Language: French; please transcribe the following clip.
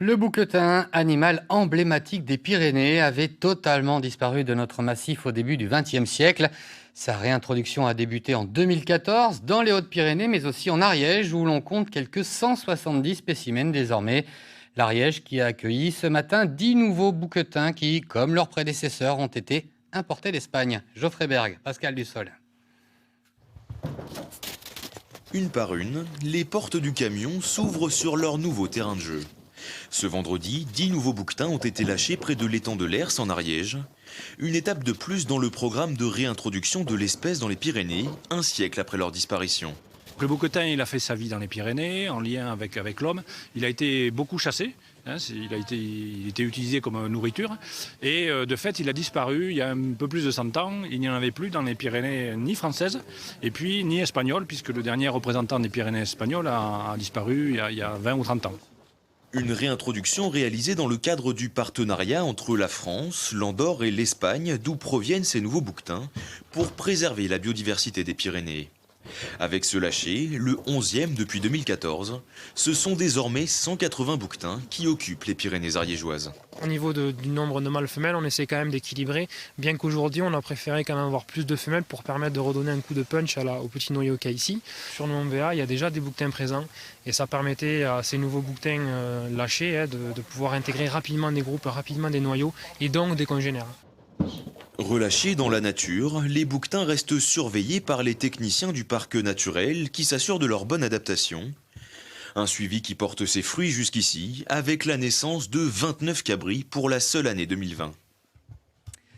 Le bouquetin, animal emblématique des Pyrénées, avait totalement disparu de notre massif au début du XXe siècle. Sa réintroduction a débuté en 2014 dans les Hautes-Pyrénées, mais aussi en Ariège, où l'on compte quelques 170 spécimens désormais. L'Ariège qui a accueilli ce matin 10 nouveaux bouquetins qui, comme leurs prédécesseurs, ont été importés d'Espagne. Geoffrey Berg, Pascal Dussol. Une par une, les portes du camion s'ouvrent sur leur nouveau terrain de jeu. Ce vendredi, 10 nouveaux bouquetins ont été lâchés près de l'étang de l'Hers en Ariège. Une étape de plus dans le programme de réintroduction de l'espèce dans les Pyrénées, un siècle après leur disparition. Le bouquetin, il a fait sa vie dans les Pyrénées, en lien avec l'homme. Il a été beaucoup chassé, il était utilisé comme nourriture. Et de fait, il a disparu il y a un peu plus de 100 ans. Il n'y en avait plus dans les Pyrénées ni françaises, et puis ni espagnoles, puisque le dernier représentant des Pyrénées espagnoles a disparu il y a 20 ou 30 ans. Une réintroduction réalisée dans le cadre du partenariat entre la France, l'Andorre et l'Espagne, d'où proviennent ces nouveaux bouquetins, pour préserver la biodiversité des Pyrénées. Avec ce lâcher, le 11e depuis 2014, ce sont désormais 180 bouquetins qui occupent les Pyrénées ariégeoises. Au niveau du nombre de mâles-femelles, on essaie quand même d'équilibrer, bien qu'aujourd'hui on a préféré quand même avoir plus de femelles pour permettre de redonner un coup de punch au petit noyau qu'il y a ici. Sur le Mont Véa, il y a déjà des bouquetins présents et ça permettait à ces nouveaux bouquetins lâchés de pouvoir intégrer rapidement des groupes, rapidement des noyaux et donc des congénères. Relâchés dans la nature, les bouquetins restent surveillés par les techniciens du parc naturel qui s'assurent de leur bonne adaptation. Un suivi qui porte ses fruits jusqu'ici avec la naissance de 29 cabris pour la seule année 2020.